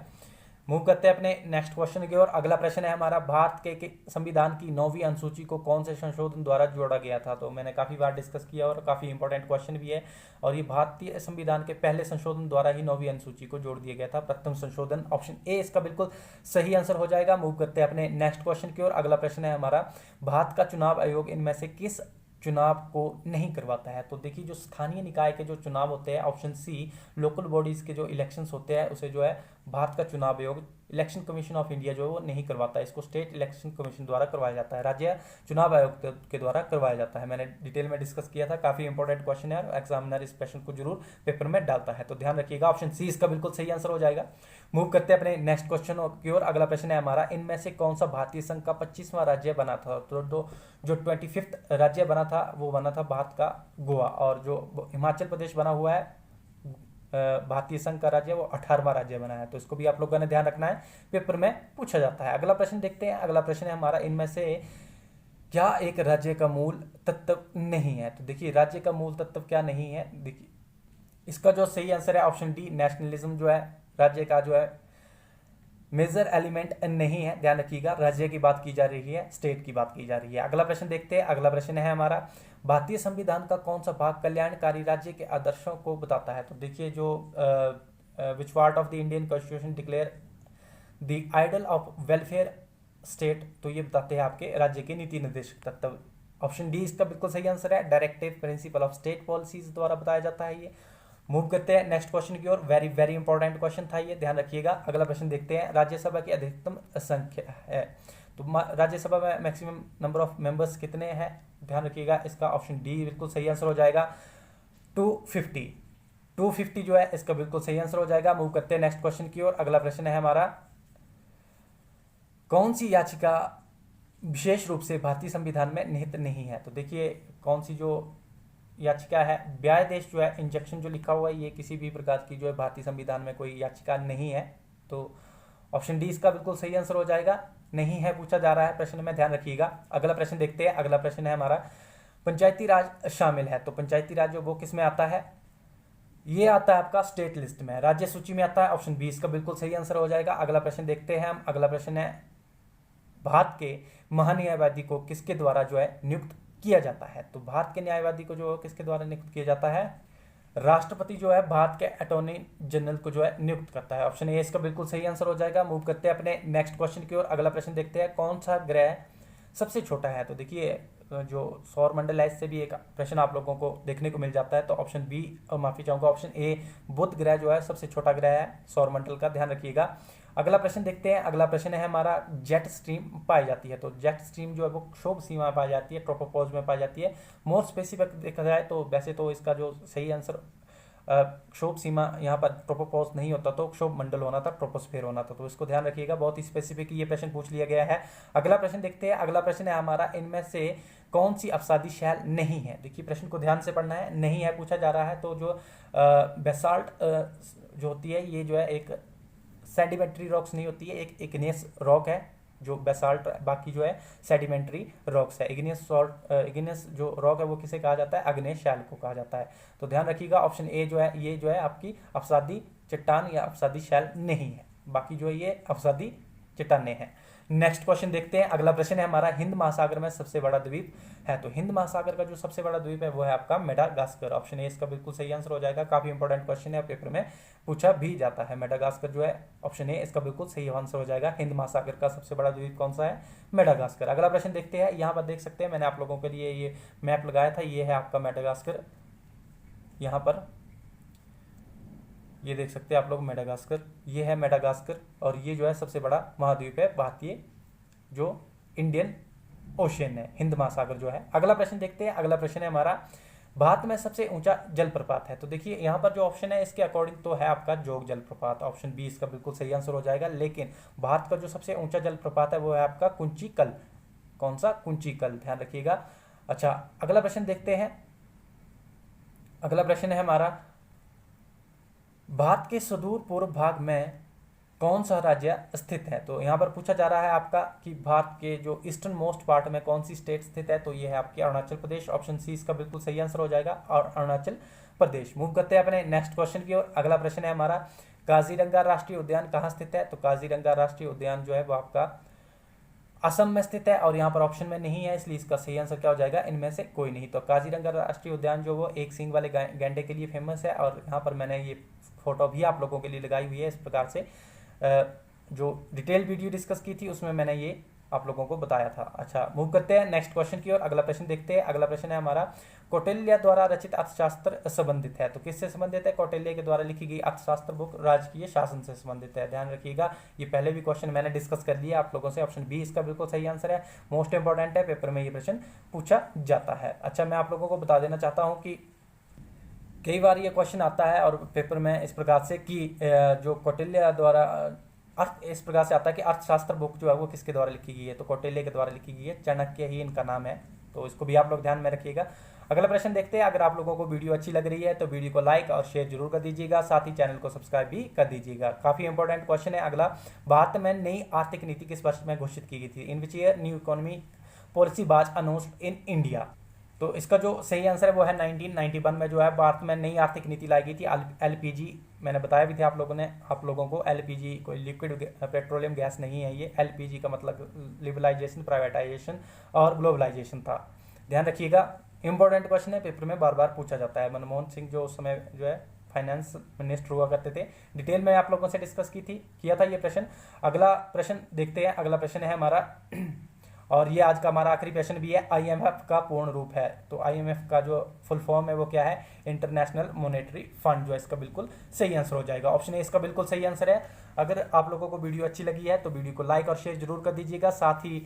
मूव करते हैं अपने नेक्स्ट क्वेश्चन की ओर। अगला प्रश्न है हमारा, भारत के संविधान की 9वीं अनुसूची को कौन से संशोधन द्वारा जोड़ा गया था। तो मैंने काफी बार डिस्कस किया और काफी इंपॉर्टेंट क्वेश्चन भी है। और ये भारतीय संविधान के पहले संशोधन द्वारा ही 9वीं अनुसूची को जोड़ दिया गया था, प्रथम संशोधन। ऑप्शन ए इसका बिल्कुल सही आंसर हो जाएगा। मूव करते हैं अपने नेक्स्ट क्वेश्चन की ओर। अगला प्रश्न है हमारा, भारत का चुनाव आयोग इनमें से किस चुनाव को नहीं करवाता है। तो देखिए जो स्थानीय निकाय के जो चुनाव होते हैं, ऑप्शन सी लोकल बॉडीज के जो इलेक्शंस होते हैं उसे जो है भारत का चुनाव आयोग, इलेक्शन कमीशन ऑफ इंडिया जो है वो नहीं करवाता है। इसको स्टेट इलेक्शन कमीशन द्वारा करवाया जाता है, राज्य चुनाव आयोग के द्वारा करवाया जाता है। मैंने डिटेल में डिस्कस किया था, काफी इंपॉर्टेंट क्वेश्चन है और एग्जामिनर इस क्वेश्चन को जरूर पेपर में डालता है, तो ध्यान रखिएगा। ऑप्शन सी इसका बिल्कुल सही आंसर हो जाएगा। मूव करते हैं अपने नेक्स्ट क्वेश्चन की ओर। अगला प्रश्न है हमारा, इनमें से कौन सा भारतीय संघ का 25वां राज्य बना था। तो जो 25th राज्य बना था वो बना था भारत का गोवा, और जो हिमाचल प्रदेश बना हुआ है भारतीय संघ का राज्य, वो 18वां राज्य बना है। तो इसको भी आप लोगों ने ध्यान रखना है, पेपर में पूछा जाता है। अगला प्रश्न देखते हैं। अगला प्रश्न है हमारा, इनमें से क्या एक राज्य का मूल तत्व नहीं है। तो देखिए राज्य का मूल तत्व क्या नहीं है, देखिए इसका जो सही आंसर है ऑप्शन डी, नेशनलिज्म जो है राज्य का जो है मेजर एलिमेंट नहीं है। ध्यान रखिएगा, राज्य की बात की जा रही है, स्टेट की बात की जा रही है। अगला प्रश्न देखते हैं। अगला प्रश्न है हमारा, भारतीय संविधान का कौन सा भाग कल्याणकारी राज्य के आदर्शों को बताता है। तो देखिए जो which part of the Indian constitution declare the ideal of welfare state, तो ये बताते हैं आपके राज्य के नीति निर्देशक तत्व। ऑप्शन डी इसका बिल्कुल सही आंसर है, directive principle of state policies द्वारा बताया जाता है ये। मूव करते हैं नेक्स्ट क्वेश्चन की ओर। वेरी वेरी इंपॉर्टेंट क्वेश्चन था ये, ध्यान रखिएगा। अगला प्रश्न देखते हैं, राज्यसभा की अधिकतम संख्या है। तो राज्यसभा में मैक्सिमम नंबर ऑफ मेंबर्स कितने हैं, ध्यान रखिएगा। इसका ऑप्शन डी बिल्कुल सही आंसर हो जाएगा, 250 जो है इसका बिल्कुल सही आंसर हो जाएगा। मूव करते हैं नेक्स्ट क्वेश्चन की ओर। अगला प्रश्न है हमारा, कौन सी याचिका विशेष रूप से भारतीय संविधान में निहित नहीं है। तो देखिए कौन सी जो याचिका है, ब्याज देश जो है इंजेक्शन जो लिखा हुआ है, ये किसी भी प्रकार की जो है भारतीय संविधान में कोई याचिका नहीं है। तो ऑप्शन डी इसका बिल्कुल सही आंसर हो जाएगा। नहीं है पूछा जा रहा है प्रश्न में, ध्यान रखिएगा। अगला प्रश्न देखते हैं। अगला प्रश्न है हमारा, पंचायती राज शामिल है। तो पंचायती राज जो वो किस में आता है, ये आता है आपका स्टेट लिस्ट में, राज्य सूची में आता है। ऑप्शन बी इसका बिल्कुल सही आंसर हो जाएगा। अगला प्रश्न देखते हैं हम। अगला प्रश्न है, भारत के महान्यायवादी को किसके द्वारा जो है नियुक्त किया जाता है। तो भारत के न्यायवादी को जो किसके द्वारा नियुक्त किया जाता है, राष्ट्रपति जो है भारत के अटॉर्नी जनरल को जो है नियुक्त करता है। ऑप्शन ए इसका बिल्कुल सही आंसर हो जाएगा। मूव करते हैं अपने नेक्स्ट क्वेश्चन की ओर। अगला प्रश्न देखते हैं, कौन सा ग्रह सबसे छोटा है। तो देखिए जो सौर मंडल है इससे भी एक प्रश्न आप लोगों को देखने को मिल जाता है। तो ऑप्शन बी, माफी चाहूंगा, ऑप्शन ए बुध ग्रह जो है सबसे छोटा ग्रह है सौर मंडल का, ध्यान रखिएगा। अगला प्रश्न देखते हैं। अगला प्रश्न है हमारा, जेट स्ट्रीम पाई जाती है। तो जेट स्ट्रीम जो है वो क्षोभ सीमा में पाई जाती है, ट्रोपोपॉज में पाई जाती है। मोर स्पेसिफिक देखा जाए तो वैसे तो इसका जो सही आंसर क्षोभ सीमा यहाँ पर ट्रोपोपॉज नहीं होता, तो क्षोभ मंडल होना था, ट्रोपोस्फेयर होना था। तो इसको ध्यान रखिएगा, बहुत ही स्पेसिफिक ये प्रश्न पूछ लिया गया है। अगला प्रश्न देखते हैं। अगला प्रश्न है हमारा, इनमें से कौन सी अपसादी शैल नहीं है। देखिए प्रश्न को ध्यान से पढ़ना है, नहीं है पूछा जा रहा है। तो जो बेसाल्ट जो होती है, ये जो है एक सेडिमेंट्री रॉक्स नहीं होती है, एक इग्नियस रॉक है जो बेसाल्ट, बाकी जो है सेडिमेंट्री रॉक्स है। इग्नियस जो रॉक है वो किसे कहा जाता है, आग्नेय शैल को कहा जाता है। तो ध्यान रखिएगा, ऑप्शन ए जो है ये जो है आपकी अपसादी चट्टान या अपसादी शैल नहीं है, बाकी जो है ये अपसादी चट्टानें हैं। नेक्स्ट क्वेश्चन देखते हैं। अगला प्रश्न है हमारा, हिंद महासागर में सबसे बड़ा द्वीप है। तो हिंद महासागर का जो सबसे बड़ा द्वीप है वो है आपका मेडागास्कर। ऑप्शन ए इसका बिल्कुल सही आंसर हो जाएगा। काफी इंपॉर्टेंट क्वेश्चन है, पेपर में पूछा भी जाता है। मेडागास्कर जो है, ऑप्शन ए इसका बिल्कुल सही आंसर हो जाएगा। हिंद महासागर का सबसे बड़ा द्वीप कौन सा है? मेडागास्कर। अगला प्रश्न देखते हैं। यहाँ पर देख सकते हैं मैंने आप लोगों के लिए ये मैप लगाया था, ये है आपका मेडागास्कर। यहाँ पर ये देख सकते हैं आप लोग मेडागास्कर, ये है मेडागास्कर और ये जो है सबसे बड़ा महाद्वीप है भारतीय, जो इंडियन ओशियन है, हिंद महासागर जो है। अगला प्रश्न देखते हैं। अगला प्रश्न है हमारा, भारत में सबसे ऊंचा जलप्रपात है। तो देखिए यहाँ पर जो ऑप्शन है इसके अकॉर्डिंग तो है आपका जोग जलप्रपात। ऑप्शन बी इसका बिल्कुल सही आंसर हो जाएगा। लेकिन भारत का जो सबसे ऊंचा जलप्रपात है वो है आपका कुंचिकल। कौन सा? कुंचिकल, ध्यान रखिएगा। अच्छा, अगला प्रश्न देखते हैं। अगला प्रश्न है हमारा, भारत के सुदूर पूर्व भाग में कौन सा राज्य स्थित है? तो यहाँ पर पूछा जा रहा है आपका कि भारत के जो ईस्टर्न मोस्ट पार्ट में कौन सी स्टेट स्थित है। तो ये है आपकी अरुणाचल प्रदेश। ऑप्शन सी इसका बिल्कुल सही आंसर हो जाएगा, और अरुणाचल प्रदेश। मूव करते हैं अपने नेक्स्ट क्वेश्चन की ओर। अगला प्रश्न है हमारा, काजीरंगा राष्ट्रीय उद्यान कहाँ स्थित है? तो काजीरंगा राष्ट्रीय उद्यान जो है वो आपका असम में स्थित है, और यहाँ पर ऑप्शन में नहीं है, इसलिए इसका सही आंसर क्या हो जाएगा? इनमें से कोई नहीं। तो काजीरंगा राष्ट्रीय उद्यान जो वो एक सींग वाले गैंडे के लिए फेमस है, और यहाँ पर मैंने ये फोटो भी आप लोगों के लिए लगाई हुई है। इस प्रकार से जो डिटेल वीडियो डिस्कस की थी उसमें मैंने ये आप लोगों को बताया था। अच्छा, मूव करते हैं नेक्स्ट क्वेश्चन की ओर। अगला प्रश्न देखते हैं। अगला प्रश्न है हमारा, कौटिल्य द्वारा रचित अर्थशास्त्र संबंधित है। तो किससे संबंधित है? कौटिल्य के द्वारा लिखी गई अर्थशास्त्र बुक राजकीय शासन से संबंधित है। ध्यान रखिएगा, ये पहले भी क्वेश्चन मैंने डिस्कस कर लिया आप लोगों से। ऑप्शन बी इसका बिल्कुल सही आंसर है। मोस्ट इंपॉर्टेंट है, पेपर में ये प्रश्न पूछा जाता है। अच्छा, मैं आप लोगों को बता देना चाहता हूँ कि कई बार ये क्वेश्चन आता है और पेपर में इस प्रकार से कि जो कौटिल्य द्वारा अर्थ इस प्रकार से आता है कि अर्थशास्त्र बुक जो है वो किसके द्वारा लिखी गई है? तो कौटिल्य के द्वारा लिखी गई है, चाणक्य ही इनका नाम है। तो इसको भी आप लोग ध्यान में रखिएगा। अगला प्रश्न देखते हैं। अगर आप लोगों को वीडियो अच्छी लग रही है तो वीडियो को लाइक और शेयर जरूर कर दीजिएगा, साथ ही चैनल को सब्सक्राइब भी कर दीजिएगा। काफी इंपॉर्टेंट क्वेश्चन है अगला, भारत में नई आर्थिक नीति किस वर्ष में घोषित की गई थी? In which year new economy policy was announced in India? तो इसका जो सही आंसर है वो है 1991 में जो है भारत में नई आर्थिक नीति लाई गई थी। एलपीजी मैंने बताया भी था आप लोगों को एलपीजी कोई लिक्विड पेट्रोलियम गैस नहीं है। ये एलपीजी का मतलब लिबरलाइजेशन, प्राइवेटाइजेशन और ग्लोबलाइजेशन था। ध्यान रखिएगा, इंपॉर्टेंट क्वेश्चन है, पेपर में बार बार पूछा जाता है। मनमोहन सिंह जो उस समय जो है फाइनेंस मिनिस्टर हुआ करते थे। डिटेल में आप लोगों से डिस्कस किया था ये प्रश्न। अगला प्रश्न देखते हैं। अगला प्रश्न है हमारा और ये आज का हमारा आखिरी प्रश्न भी है, आईएमएफ का पूर्ण रूप है। तो आईएमएफ का जो फुल फॉर्म है वो क्या है? इंटरनेशनल मॉनेटरी फंड, जो इसका बिल्कुल सही आंसर हो जाएगा। ऑप्शन ए इसका बिल्कुल सही आंसर है। अगर आप लोगों को वीडियो अच्छी लगी है तो वीडियो को लाइक और शेयर जरूर कर दीजिएगा, साथ ही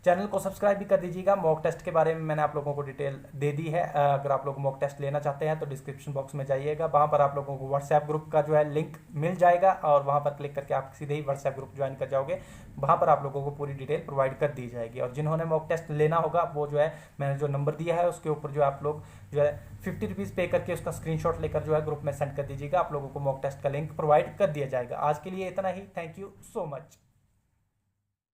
चैनल को सब्सक्राइब भी कर दीजिएगा। मॉक टेस्ट के बारे में मैंने आप लोगों को डिटेल दे दी है। अगर आप लोग मॉक टेस्ट लेना चाहते हैं तो डिस्क्रिप्शन बॉक्स में जाइएगा, वहाँ पर आप लोगों को व्हाट्सएप ग्रुप का जो है लिंक मिल जाएगा, और वहाँ पर क्लिक करके आप सीधे ही व्हाट्सएप ग्रुप ज्वाइन कर जाओगे। वहाँ पर आप लोगों को पूरी डिटेल प्रोवाइड कर दी जाएगी। और जिन्होंने मॉक टेस्ट लेना होगा वो जो है मैंने जो नंबर दिया है उसके ऊपर जो आप लोग जो है 50 रुपीज़ पे करके उसका स्क्रीनशॉट लेकर जो है ग्रुप में सेंड कर दीजिएगा। आप लोगों को मॉक टेस्ट का लिंक प्रोवाइड कर दिया जाएगा। आज के लिए इतना ही। Thank you so much.